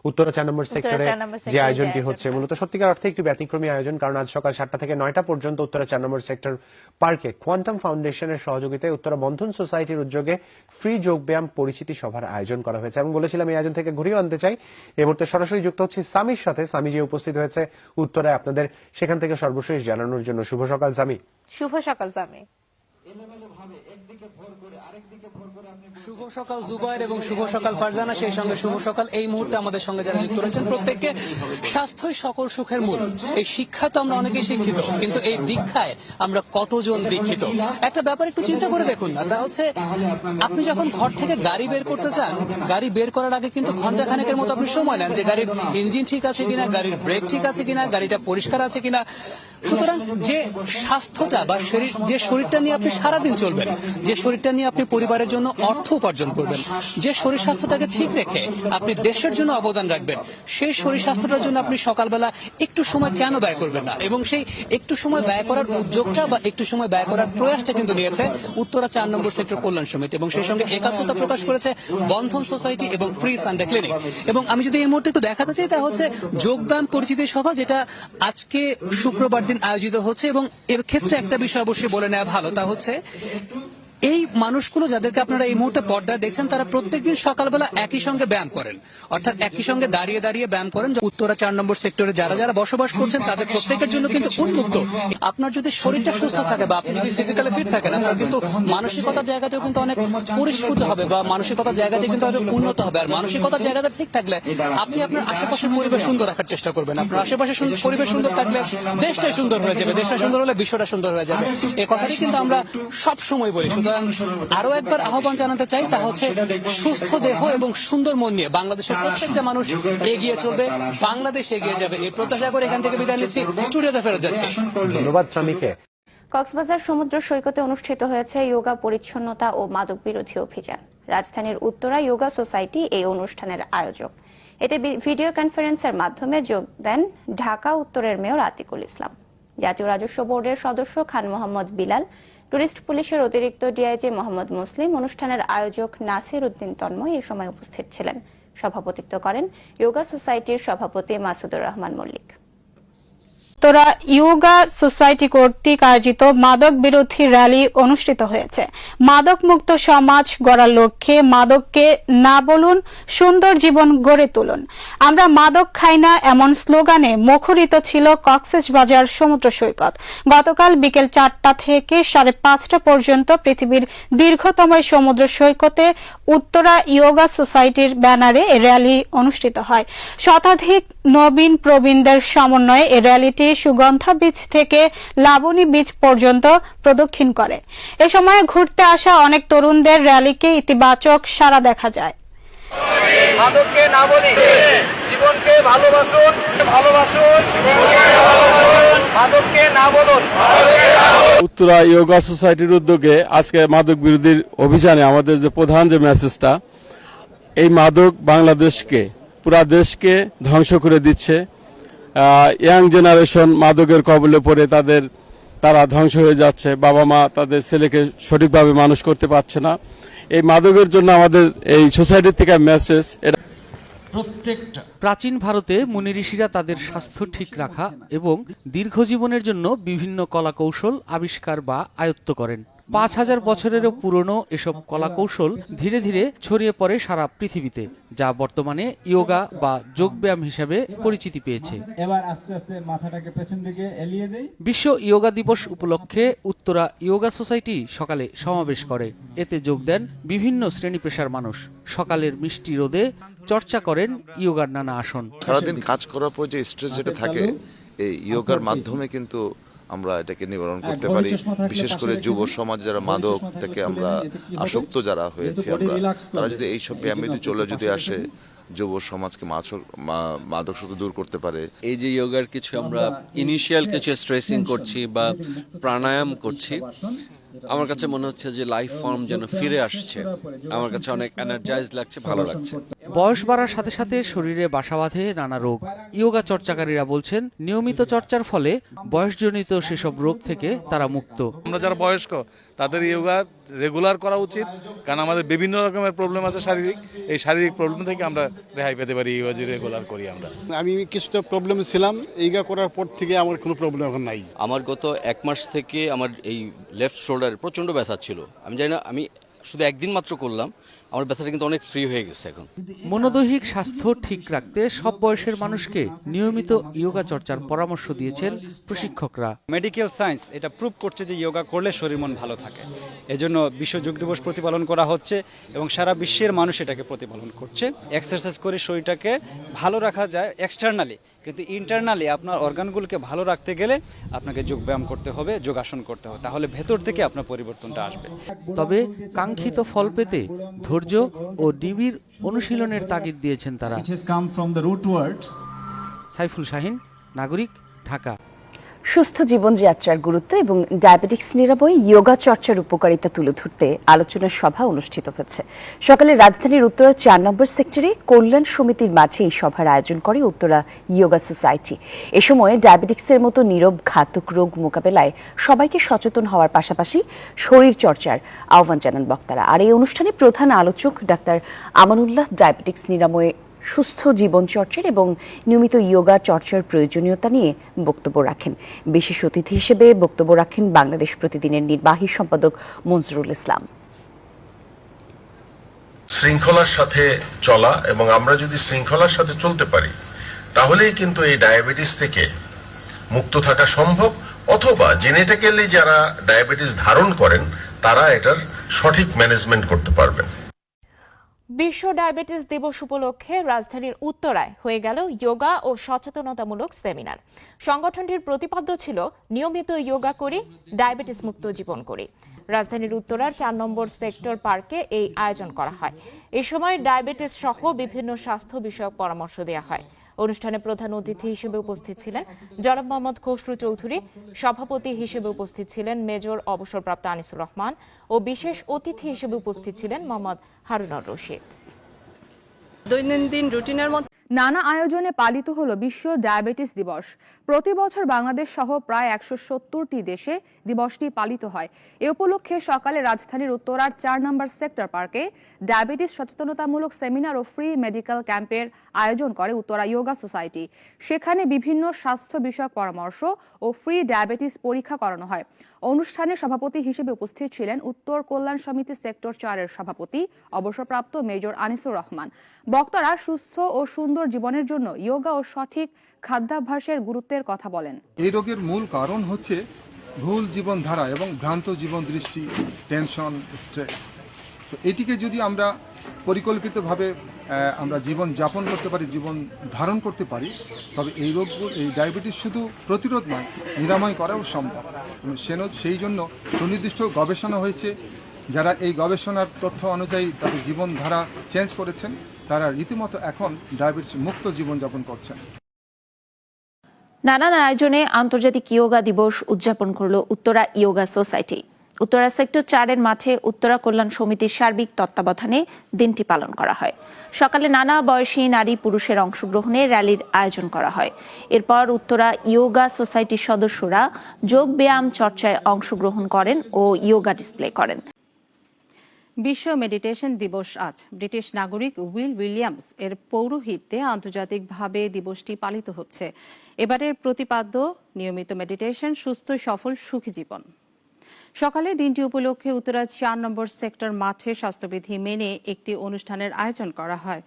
উত্তরা 4 নম্বর সেক্টরে যে আয়োজনটি হচ্ছে মূলত সত্যিকার অর্থে একটি ব্যতিক্রমী আয়োজন, কারণ আজ সকাল 7টা থেকে 9টা পর্যন্ত উত্তরা 4 নম্বর সেক্টর পার্কে কোয়ান্টাম ফাউন্ডেশনের সহযোগিতায় উত্তরা বন্ধন সোসাইটির উদ্যোগে ফ্রি যোগব্যায়াম পরিচিতি সভার আয়োজন করা হয়েছে। এবং বলেছিলাম এই আয়োজন থেকে ঘুরিয়ে আনতে চাই। এই মুহূর্তে সরাসরি যুক্ত হচ্ছে সামির সাথে। সামি যে উপস্থিত হয়েছে উত্তরায় আপনাদের সেখান থেকে সর্বশেষ জানানোর জন্য। শুভ সকাল সামি। শুভ সকাল সামি। শুভ সকাল জুবাইর এবং শুভ সকাল ফারজানা, সেই সঙ্গে শুভ সকাল এই মুহূর্তে আমাদের সঙ্গে যারা যুক্ত রয়েছেন প্রত্যেককে। স্বাস্থ্যই সকল সুখের মূল। এই শিক্ষা তো আমরা অনেকেই শিক্ষিত, কিন্তু এই দীক্ষায় আমরা কতজন দীক্ষিত? একটা ব্যাপার একটু চিন্তা করে দেখুন না, তা হচ্ছে আপনি যখন ঘর থেকে গাড়ি বের করতে চান, গাড়ি বের করার আগে কিন্তু ঘন্টা খানেকের মতো আপনি সময় নেন যে গাড়ির ইঞ্জিন ঠিক আছে কিনা, গাড়ির ব্রেক ঠিক আছে কিনা, গাড়িটা পরিষ্কার আছে কিনা। সুতরাং যে স্বাস্থ্যটা বা যে শরীরটা নিয়ে আপনি সারাদিন চলবেন, যে শরীরটা নিয়ে আপনি পরিবারের জন্য অর্থ উপার্জন করবেন, যে শরীর স্বাস্থ্যটাকে ঠিক রেখে আপনি দেশের জন্য অবদান রাখবেন, সেই শরীর স্বাস্থ্যটার জন্য আপনি সকালবেলা একটু সময় কেন ব্যয় করবেন না? এবং সেই একটু সময় ব্যয় করার উদ্যোগটা বা একটু সময় ব্যয় করার প্রয়াসটা কিন্তু নিয়েছে উত্তরা 4 নম্বর সেক্টর কল্যাণ সমিতি, এবং সেই সঙ্গে একাত্মতা প্রকাশ করেছে বন্ধন সোসাইটি এবং ফ্রি সানডে ক্লিনিক। এবং আমি যদি এই মুহূর্তে একটু দেখাতে চাই, তা হচ্ছে যোগদান পরিচিতি সভা, যেটা আজকে শুক্রবার দিন আয়োজিত হচ্ছে। এবং এর ক্ষেত্রে একটা বিষয় অবশ্যই বলে নেওয়া ভালো, তা হচ্ছে এই মানুষগুলো যাদেরকে আপনারা এই মুহূর্তে পর্দায় দেখছেন, তারা প্রত্যেকদিন সকালবেলা একই সঙ্গে ব্যায়াম করেন, অর্থাৎ একই সঙ্গে দাঁড়িয়ে দাঁড়িয়ে ব্যায়াম করেন। উত্তরা 4 নম্বর সেক্টরে যারা যারা বসবাস করছেন তাদের প্রত্যেকের জন্য কিন্তু উন্মুক্ত। আপনার যদি শরীরটা সুস্থ থাকে বা আপনি যদি ফিজিক্যালি ফিট থাকেন, আপনার কিন্তু মানসিকতার জায়গাতেও কিন্তু অনেক পরিস্ফুট হবে বা মানসিকতার জায়গাতে কিন্তু অনেক উন্নত হবে। আর মানসিকতার জায়গাতে ঠিক থাকলে আপনি আপনার আশেপাশের পরিবেশ সুন্দর রাখার চেষ্টা করবেন। আপনার আশেপাশে পরিবেশ সুন্দর থাকলে দেশটাই সুন্দর হয়ে যাবে, দেশটা সুন্দর হলে বিশ্বটা সুন্দর হয়ে যাবে। এই কথাটি কিন্তু আমরা সব সময় বলি। সুতরাং আরো একবার আহ্বান জানাতে চাই, তা হচ্ছে সুস্থ দেহ এবং সুন্দর মন নিয়ে বাংলাদেশের প্রত্যেকটা মানুষ এগিয়ে চলবে, বাংলাদেশ এগিয়ে যাবে। এই প্রত্যাশা করে এখান থেকে বিদায় নিচ্ছি, স্টুডিওতে ফেরত যাচ্ছি। ধন্যবাদ সামিকে। কক্সবাজার সমুদ্র সৈকতে অনুষ্ঠিত হয়েছে যোগা পরিচ্ছন্নতা ও মাদক বিরোধী অভিযান। রাজধানীর উত্তরা যোগা সোসাইটি এই অনুষ্ঠানের আয়োজক। এতে ভিডিও কনফারেন্সের মাধ্যমে যোগ দেন ঢাকা উত্তরের মেয়র আতিকুল ইসলাম, জাতীয় রাজস্ব বোর্ডের সদস্য খান মোহাম্মদ বিলাল, টুরিস্ট পুলিশের অতিরিক্ত ডিআইজি মোহাম্মদ মুসলিম, অনুষ্ঠানের আয়োজক নাসির উদ্দিন তন্ময় এই সময় উপস্থিত ছিলেন। সভাপতিত্ব করেন যোগা সোসাইটির সভাপতি মাসুদুর রহমান মল্লিক। উত্তরা যোগা সোসাইটি কর্তৃক আয়োজিত মাদক বিরোধী র্যালি অনুষ্ঠিত হয়েছে। মাদক মুক্ত সমাজ গড়ার লক্ষ্যে মাদককে না বলুন, সুন্দর জীবন গড়ে তুলুন, আমরা মাদক খাই না, এমন স্লোগানে মুখরিত ছিল কক্সবাজার সমুদ্র সৈকত। গতকাল বিকেল 4টা থেকে 5:30 পর্যন্ত পৃথিবীর দীর্ঘতম সমুদ্র সৈকতে উত্তরা যোগা সোসাইটির ব্যানারে এ র্যালি অনুষ্ঠিত হয়। শতাধিক নবীন প্রবীণদের সমন্বয়ে এই র্যালিটি সুগন্ধা বিচ থেকে লাবণী বিচ পর্যন্ত প্রদক্ষিণ করে। এ সময় ঘুরতে আসা অনেক তরুণদের র্যালিকে ইতিবাচক সাড়া দেখা যায়। মাদককে না বলি, জীবনকে ভালোবাসুন, ভালোবাসুন, মাদককে না বলুন। উত্তরা যোগা সোসাইটির উদ্যোগে আজকে মাদক বিরোধীর অভিযানে আমাদের যে প্রধান যে মেসেজটা, এই মাদক বাংলাদেশকে, পুরা দেশকে ধ্বংস করে দিচ্ছে। ইয়াং জেনারেশন মাদকের কবলে পড়ে তারা ধ্বংস হয়ে যাচ্ছে। বাবা মা তাদের ছেলেকে সঠিকভাবে মানুষ করতে পারছে না। এই মাদকের জন্য আমাদের এই সোসাইটি থেকে মেসেজ, প্রাচীন ভারতে মুনি ঋষিরা তাদের স্বাস্থ্য ঠিক রাখা এবং দীর্ঘজীবনের জন্য বিভিন্ন কলাকৌশল আবিষ্কার বা আয়ত্ত করেন। 5000 বছরেরও পুরনো এসব কলাকৌশল ধীরে ধীরে ছড়িয়ে পড়ে সারা পৃথিবীতে, যা বর্তমানে যোগা বা যোগব্যায়াম হিসেবে পরিচিতি পেয়েছে। এবার আস্তে আস্তে মাথাটাকে পেছন দিকে এলিয়ে দেই। বিশ্ব যোগা দিবস উপলক্ষে উত্তরা যোগা সোসাইটি সকালে সমাবেশ করে। এতে যোগ দেন বিভিন্ন শ্রেণী পেশার মানুষ। সকালের মিষ্টি রোদে চর্চা করেন যোগার নানা আসন। সারাদিন কাজ করার পর যে স্ট্রেস যেটা থাকে, এই যোগার মাধ্যমে কিন্তু আমরা এটাকে নিবারণ করতে পারি। বিশেষ করে যুব সমাজ যারা মাদক থেকে আমরা আসক্ত যারা হয়েছে, তারা যদি এইসব ব্যায়ামে চলে আসে, যুব সমাজকে মাদক শক্তি দূর করতে পারে। এই যে যোগার কিছু আমরা ইনিশিয়াল কিছু স্ট্রেসিং করছি বা প্রাণায়াম করছি, আমার কাছে মনে হচ্ছে যে লাইফ ফর্ম যেন ফিরে আসছে। আমার কাছে অনেক এনার্জাইজ লাগছে, ভালো লাগছে। বয়স বাড়ার সাথে সাথে শরীরে বাসা বাঁধে নানা রোগ। ইয়োগা চর্চাকারীরা বলছেন, নিয়মিত চর্চার ফলে বয়সজনিত সেসব রোগ থেকে তারা মুক্ত। আমরা যারা বয়স্ক তাদের ইয়োগা রেগুলার করা উচিত, কারণ আমাদের বিভিন্ন রকমের প্রবলেম আছে শারীরিক, এই শারীরিক প্রবলেম থেকে আমরা রেহাই পেতে পারি ইয়োগা যদি রেগুলার করি। আমি কিছুটা প্রবলেম ছিলাম, ইয়োগা করার পর থেকে আমার কোনো প্রবলেম এখন নাই। আমার গত 1 মাস থেকে আমার এই লেফট শোল্ডারে প্রচণ্ড ব্যথা ছিল। আমি জানি না, আমি শুধু একদিন মাত্র করলাম, আমার ব্যথাটা কিন্তু অনেক ফ্রি হয়ে গেছে এখন। মনোদৈহিক স্বাস্থ্য ঠিক রাখতে সব বয়সের মানুষকে নিয়মিত ইয়োগা চর্চার পরামর্শ দিয়েছেন প্রশিক্ষকরা। মেডিকেল সায়েন্স এটা প্রুভ করছে যে যোগা করলে শরীর মন ভালো থাকে। এজন্য বিশ্ব যোগ দিবস প্রতিপালন করা হচ্ছে এবং সারা বিশ্বের মানুষ এটাকে প্রতিপালন করছে। এক্সারসাইজ করে শরীরটাকে ভালো রাখা যায় এক্সটার্নালি, কিন্তু ইন্টারনালি আপনার অর্গানগুলোকে ভালো রাখতে গেলে আপনাকে যোগ ব্যায়াম করতে হবে, যোগাসন করতে হবে, তাহলে ভেতর থেকে আপনার পরিবর্তনটা আসবে। তবে কাঙ্ক্ষিত ফল পেতে ধৈর্য ও নিবিড় অনুশীলনের তাগিদ দিয়েছেন তারা। সাইফুল শাহিন, নাগরিক, ঢাকা। সুস্থ জীবনযাত্রার গুরুত্ব এবং ডায়াবেটিক্স নিরাময়ে যোগা চর্চার উপকারিতা তুলে ধরতে আলোচনা সভা অনুষ্ঠিত হচ্ছে। সকালে রাজধানীর উত্তরা 4 নম্বর সেক্টরে কল্যাণ সমিতির মাঝে এই সভার আয়োজন করে উত্তরা যোগা সোসাইটি। এ সময় ডায়াবেটিক্সের মতো নীরব ঘাতক রোগ মোকাবেলায় সবাইকে সচেতন হওয়ার পাশাপাশি শরীর চর্চার আহ্বান জানান বক্তারা। আর এই অনুষ্ঠানে প্রধান আলোচক ডাক্তার আমানুল্লাহ ডায়াবেটিক্স নিরাময়ে সুস্থ জীবনচর্চার এবং নিয়মিত যোগা চর্চার প্রয়োজনীয়তা নিয়ে বক্তব্য রাখেন। বিশেষ অতিথি হিসেবে বক্তব্য রাখেন বাংলাদেশ প্রতিদিনের নির্বাহী সম্পাদক মনজুরুল ইসলাম। শৃঙ্খলার সাথে চলা, এবং আমরা যদি শৃঙ্খলার সাথে চলতে পারি তাহলেই কিন্তু এই ডায়াবেটিস থেকে মুক্ত থাকা সম্ভব, অথবা জেনেটিক্যালি যারা ডায়াবেটিস ধারণ করেন তারা এটার সঠিক ম্যানেজমেন্ট করতে পারবেন। বিশ্ব ডায়াবেটিস দিবস উপলক্ষে রাজধানীর উত্তরায় হয়ে গেল যোগা ও সচেতনতামূলক সেমিনার। সংগঠনটির প্রতিপাদ্য ছিল নিয়মিত যোগা করি, ডায়াবেটিস মুক্ত জীবন করি। রাজধানীর উত্তরার 4 নম্বর সেক্টর পার্কে এই আয়োজন করা হয়। এ সময় ডায়াবেটিস সহ বিভিন্ন স্বাস্থ্য বিষয়ক পরামর্শ দেওয়া হয়। অনুষ্ঠানে প্রধান অতিথি হিসেবে উপস্থিত ছিলেন জনাব মোহাম্মদ খসরু চৌধুরী, সভাপতি হিসেবে উপস্থিত ছিলেন মেজর অবসরপ্রাপ্ত আনিসুর রহমান ও বিশেষ অতিথি হিসেবে উপস্থিত ছিলেন মোহাম্মদ হারুনুর রশিদ। দৈনন্দিন রুটিনের মধ্যে নানা আয়োজনে পালিত হলো বিশ্ব ডায়াবেটিস দিবস। প্রতি বছর বাংলাদেশ সহ প্রায় 170টি দেশে দিবসটি পালিত হয়। এ উপলক্ষে সকালে রাজধানীর উত্তরার 4 নম্বর সেক্টর পার্কে ডায়াবেটিস সচেতনতামূলক সেমিনার ও ফ্রি মেডিকেল ক্যাম্পের আয়োজন করে উত্তরা যোগা সোসাইটি। সেখানে বিভিন্ন স্বাস্থ্য বিষয়ক পরামর্শ ও ফ্রি ডায়াবেটিস পরীক্ষা করানো হয়। অনুষ্ঠানে সভাপতি হিসেবে উপস্থিত ছিলেন উত্তর কল্যাণ সমিতি সেক্টর 4-এর সভাপতি অবসরপ্রাপ্ত মেজর আনিসুর রহমান। বক্তারা সুস্থ ও সুন্দর জীবনের জন্য যোগা ও সঠিক খাদ্যাভ্যাসের গুরুত্বের কথা বলেন। এই রোগের মূল কারণ হচ্ছে ভুল জীবনধারা এবং ভ্রান্ত জীবন দৃষ্টি, টেনশন, স্ট্রেস। তো এটিকে যদি আমরা পরিকল্পিতভাবে আমরা জীবন যাপন করতে পারি, জীবন ধারণ করতে পারি, তবে এই রোগগুলো, এই ডায়াবেটিস শুধু প্রতিরোধ নয়, নিরাময় করাও সম্ভব। সেই জন্য সুনির্দিষ্ট গবেষণা হয়েছে। যারা এই গবেষণার তথ্য অনুযায়ী তাদের জীবনধারা চেঞ্জ করেছেন, তারা রীতিমতো এখন ডায়াবেটিস মুক্ত জীবনযাপন করছেন। নানান আয়োজনে আন্তর্জাতিক যোগা দিবস উদযাপন করল উত্তরা যোগা সোসাইটি। উত্তরা সেক্টর 4-এর মাঠে উত্তরা কল্যাণ সমিতির সার্বিক তত্ত্বাবধানে দিনটি পালন করা হয়। সকালে নানা বয়সী নারী পুরুষের অংশগ্রহণে র্যালির আয়োজন করা হয়। এরপর উত্তরা যোগা সোসাইটির সদস্যরা যোগ ব্যায়াম চর্চায় অংশগ্রহণ করেন ও যোগা ডিসপ্লে করেন। বিশ্ব মেডিটেশন দিবস আজ। ব্রিটিশ নাগরিক উইলিয়ামস এর পৌরোহিত্যে আন্তর্জাতিকভাবে দিবসটি পালিত হচ্ছে। এবারের প্রতিপাদ্য নিয়মিত মেডিটেশন, সুস্থ সফল সুখী জীবন। সকালে দিনটি উপলক্ষে উত্তরা 4 নম্বর সেক্টর মাঠে স্বাস্থ্যবিধি মেনে একটি অনুষ্ঠানের আয়োজন করা হয়।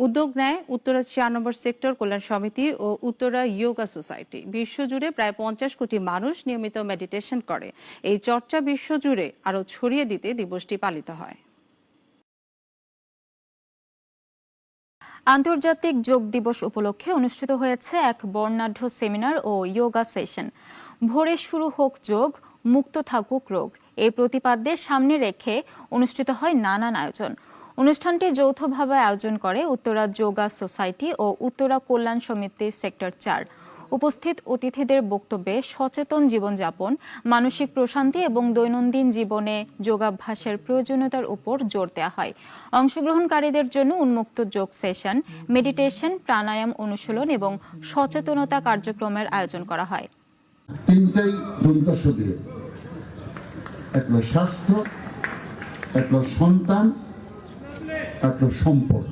উদ্যোগ নেয় উত্তরা 4 নম্বর সেক্টর কল্যাণ সমিতি ও উত্তরা যোগা সোসাইটি। বিশ্বজুড়ে প্রায় 50 কোটি মানুষ নিয়মিত মেডিটেশন করে। এই চর্চা বিশ্বজুড়ে আরও ছড়িয়ে দিতে দিবসটি পালিত হয়। আন্তর্জাতিক যোগ দিবস উপলক্ষে অনুষ্ঠিত হয়েছে এক বর্ণাঢ্য সেমিনার ও যোগা সেশন। ভোরে শুরু হোক যোগ, মুক্ত থাকুক রোগ, এই প্রতিপাদ্যে সামনে রেখে অনুষ্ঠিত হয় নানান আয়োজন। অনুষ্ঠানটি যৌথভাবে আয়োজন করে উত্তরা যোগা সোসাইটি ও উত্তরা কল্যাণ সমিতি সেক্টর 4। উপস্থিত অতিথিদের বক্তব্যে সচেতন জীবনযাপন, মানসিক প্রশান্তি এবং দৈনন্দিন জীবনে যোগাভ্যাসের প্রয়োজনীয়তার উপর জোর দেওয়া হয়। অংশগ্রহণকারীদের জন্য উন্মুক্ত যোগ সেশন, মেডিটেশন, প্রাণায়াম অনুশীলন এবং সচেতনতা কার্যক্রমের আয়োজন করা হয়। তিনটাই দন্তস্ব দিয়ে, একটা স্বাস্থ্য, একটা সন্তান, একটা সম্পদ।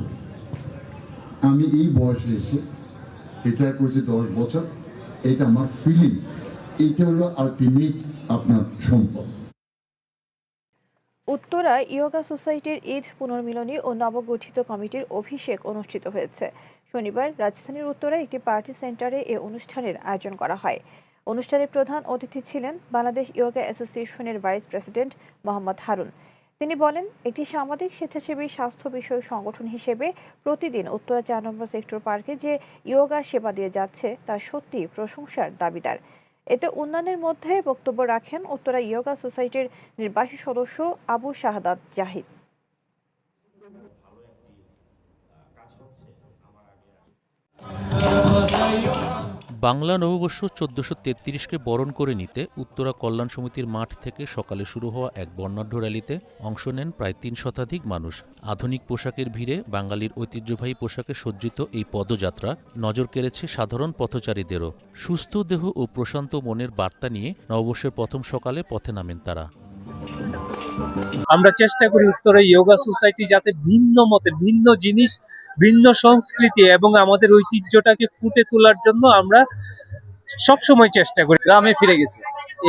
আমি এই বয়সে এসে রিটায়ার করেছি 10 বছর, এটা আমার ফিলিং, এটা হলো আলটিমেট আপনার সম্পদ। উত্তরা ইয়োগা সোসাইটির ঈদ পুনর্মিলনী ও নবগঠিত কমিটির অভিষেক অনুষ্ঠিত হয়েছে। শনিবার রাজধানীর উত্তরায় একটি পার্টি সেন্টারে এ অনুষ্ঠানের আয়োজন করা হয়। অনুষ্ঠানে প্রধান অতিথি ছিলেন বাংলাদেশ ইয়োগা অ্যাসোসিয়েশনের ভাইস প্রেসিডেন্ট মোহাম্মদ হারুন। তিনি বলেন, একটি সামাজিক স্বেচ্ছাসেবী স্বাস্থ্য বিষয়ক সংগঠন হিসেবে প্রতিদিন উত্তরা 4 নম্বর সেক্টর পার্কে যে ইয়োগা সেবা দিয়ে যাচ্ছে তা সত্যি প্রশংসার দাবিদার। এতে অন্যান্যের মধ্যে বক্তব্য রাখেন উত্তরা ইয়োগা সোসাইটির নির্বাহী সদস্য আবু শাহাদাত জাহিদ। বাংলা নববর্ষ 1433কে বরণ করে নিতে উত্তরা কল্যাণ সমিতির মাঠ থেকে সকালে শুরু হওয়া এক বর্ণাঢ্য র্যালিতে অংশ নেন প্রায় 3 শতাধিক মানুষ। আধুনিক পোশাকের ভিড়ে বাঙালির ঐতিহ্যবাহী পোশাকে সজ্জিত এই পদযাত্রা নজর কেড়েছে সাধারণ পথচারীদেরও। সুস্থ দেহ ও প্রশান্ত মনের বার্তা নিয়ে নববর্ষের প্রথম সকালে পথে নামেন তারা। আমরা চেষ্টা করি উত্তরা ইয়োগা সোসাইটি যাতে ভিন্ন মতের, ভিন্ন জিনিস, ভিন্ন সংস্কৃতি এবং আমাদের ঐতিহ্যটাকে ফুটে তোলার জন্য আমরা সবসময় চেষ্টা করি। গ্রামে ফিরে গেছি,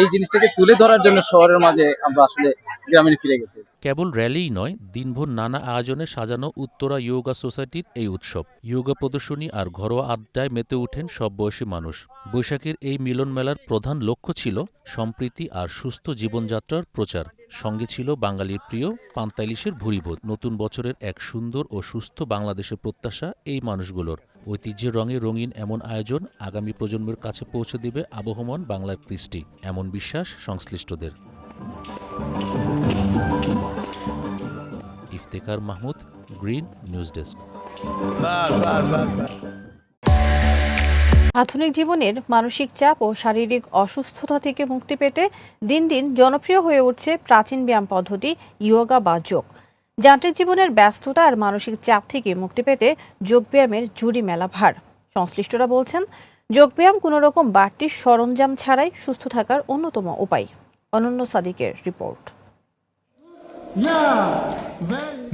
এই জিনিসটাকে তুলে ধরার জন্য শহরের মাঝে আমরা আসলে গ্রামে ফিরে গেছি। কেবল র্যালিই নয়, দিনভর নানা আয়োজনে সাজানো উত্তরা ইয়োগা সোসাইটির এই উৎসব। ইয়োগা প্রদর্শনী আর ঘরোয়া আড্ডায় মেতে ওঠেন সব বয়সী মানুষ। বৈশাখের এই মিলন মেলার প্রধান লক্ষ্য ছিল সম্প্রীতি আর সুস্থ জীবনযাত্রার প্রচার। সঙ্গে ছিল বাঙালির প্রিয় পান্তা ইলিশের ভুরিভোজ। নতুন বছরের এক সুন্দর ও সুস্থ বাংলাদেশের প্রত্যাশা এই মানুষগুলোর। ঐতিহ্যের রঙে রঙিন এমন আয়োজন আগামী প্রজন্মের কাছে পৌঁছে দেবে আবহমান বাংলার কৃষ্টি, এমন বিশ্বাস সংশ্লিষ্টদের। Iftekhar Mahmud, green news desk. আধুনিক জীবনের মানসিক চাপ ও শারীরিক অসুস্থতা থেকে মুক্তি পেতে দিন দিন জনপ্রিয় হয়ে উঠছে প্রাচীন ব্যায়াম পদ্ধতি ইয়োগা বা যোগ। যান্ত্রিক জীবনের ব্যস্ততা আর মানসিক চাপ থেকে মুক্তি পেতে যোগব্যায়ামের জুড়ি মেলা ভার। সংশ্লিষ্টরা বলছেন, যোগব্যায়াম কোনো রকম বাড়তি সরঞ্জাম ছাড়াই সুস্থ থাকার অন্যতম উপায়। অনন্য সাদিকের রিপোর্ট।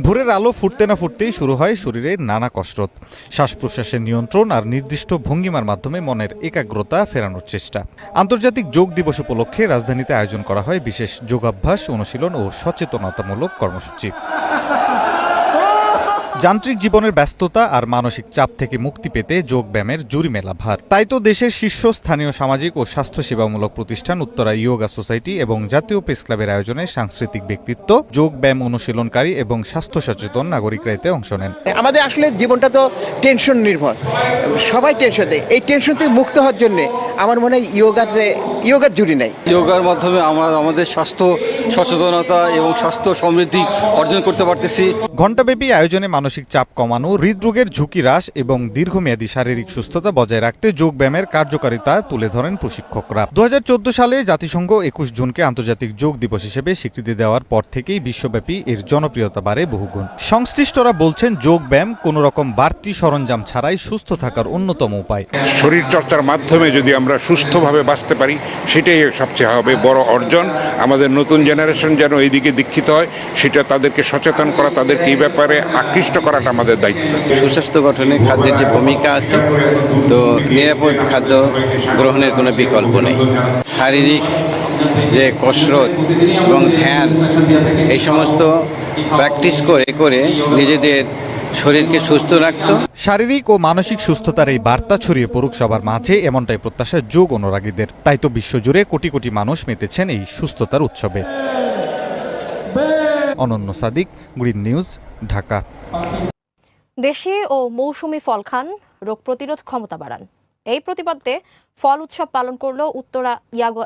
ভোরের আলো ফুটতে না ফুটতেই শুরু হয় শরীরের নানা কসরত, শ্বাস প্রশ্বাসের নিয়ন্ত্রণ আর নির্দিষ্ট ভঙ্গিমার মাধ্যমে মনের একাগ্রতা ফেরানোর চেষ্টা। আন্তর্জাতিক যোগ দিবস উপলক্ষে রাজধানীতে আয়োজন করা হয় বিশেষ যোগাভ্যাস, অনুশীলন ও সচেতনতামূলক কর্মসূচি। যান্ত্রিক জীবনের ব্যস্ততা আর মানসিক চাপ থেকে মুক্তি পেতে যোগব্যায়ামের জুড়ি মেলা ভার। তাই তো দেশের শীর্ষস্থানীয় সামাজিক ও স্বাস্থ্য সেবামূলক প্রতিষ্ঠান উত্তরা ইয়োগা সোসাইটি এবং জাতীয় প্রেস ক্লাবের আয়োজনে সাংস্কৃতিক ব্যক্তিত্ব, যোগব্যায়াম অনুশীলনকারী এবং স্বাস্থ্য সচেতন নাগরিকরা এতে অংশ নেন। আমাদের আসলে জীবনটা তো টেনশন নির্ভর, সবাই টেনশন দেয়। এই টেনশন থেকে মুক্ত হওয়ার জন্য আমার মনে হয় ইয়োগার জুড়ি নাই। ইয়োগার মাধ্যমে আমরা আমাদের স্বাস্থ্য সচেতনতা এবং স্বাস্থ্য সমৃদ্ধি অর্জন করতে পারতেছি। ঘণ্টাব্যাপী আয়োজনে মানসিক চাপ কমানো, হৃদরোগের ঝুঁকি হ্রাস এবং দীর্ঘমেয়াদী শারীরিক সুস্থতা বজায় রাখতে যোগব্যায়ামের কার্যকারিতা তুলে ধরেন প্রশিক্ষকরা। 2014 সালে জাতিসংঘ 21 জুনকে আন্তর্জাতিক যোগ দিবস হিসেবে স্বীকৃতি দেওয়ার পর থেকেই বিশ্বব্যাপী এর জনপ্রিয়তা বাড়ে বহুগুণ। সংশ্লিষ্টরা বলছেন, যোগব্যায়াম কোনো রকম বাড়তি সরঞ্জাম ছাড়াই সুস্থ থাকার অন্যতম উপায়। শরীর চর্চার মাধ্যমে যদি আমরা সুস্থভাবে বাঁচতে পারি, সেটাই সবচেয়ে হবে বড় অর্জন। আমাদের নতুন জেনারেশন যেন এই দিকে দীক্ষিত হয়, সেটা তাদেরকে সচেতন করা, তাদেরকে এই ব্যাপারে আকৃষ্ট করাটা আমাদের দায়িত্ব। সুস্বাস্থ্য গঠনে খাদ্যের যে ভূমিকা আছে, তো নিরাপদ খাদ্য গ্রহণের কোনো বিকল্প নেই। শারীরিক যে কসরত এবং ধ্যান, এই সমস্ত প্র্যাকটিস করে নিজেদের শরীরকে সুস্থ রাখতো। শারীরিক ও মানসিক সুস্থতার এই বার্তা ছড়িয়ে পড়ুক সবার মাঝে, এমনটাই প্রত্যাশা যোগ অনুরাগীদের। তাই তো বিশ্বজুড়ে কোটি কোটি মানুষ মেতেছেন এই সুস্থতার উৎসবে। অনন্য সাদিক, গ্রিন নিউজ, ঢাকা। দেশি ও মৌসুমি ফল খান, রোগ প্রতিরোধ ক্ষমতা বাড়ান। এই প্রতিপাদ্যে ফল উৎসব পালন করল উত্তরা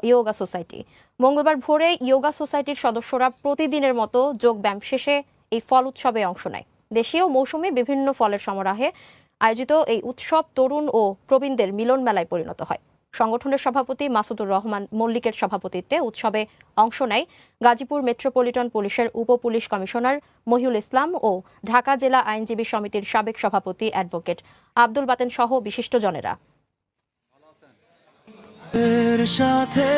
ইয়োগা সোসাইটি। মঙ্গলবার ভোরে ইয়োগা সোসাইটির সদস্যরা প্রতিদিনের মতো যোগ ব্যায়াম শেষে এই ফল উৎসবে অংশ নেয়। দেশীয় মৌসুমি বিভিন্ন ফলের সমারোহে আয়োজিত এই উৎসব তরুণ ও প্রবীণদের মিলন মেলায় পরিণত হয়। সংগঠনের সভাপতি মাসুদুর রহমান মল্লিকের সভাপতিত্বে উৎসবে অংশ নেয় গাজীপুর মেট্রোপলিটন পুলিশের উপপুলিশ কমিশনার মহিউল ইসলাম ও ঢাকা জেলা আইনজীবী সমিতির সাবেক সভাপতি অ্যাডভোকেট আব্দুল বাতেন সহ বিশিষ্টজনেরা। এর সাথে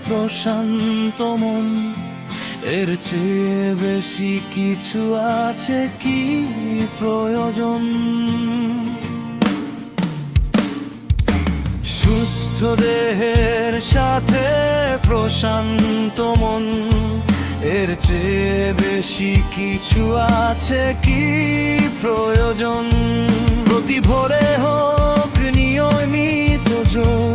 প্রশান্ত মন, এর চেয়ে বেশি কিছু আছে কি প্রয়োজন? সুস্থ দেহের সাথে প্রশান্ত মন, এর চেয়ে বেশি কিছু আছে কি প্রয়োজন? প্রতি ভোরে হোক নিয়মিত যোগ,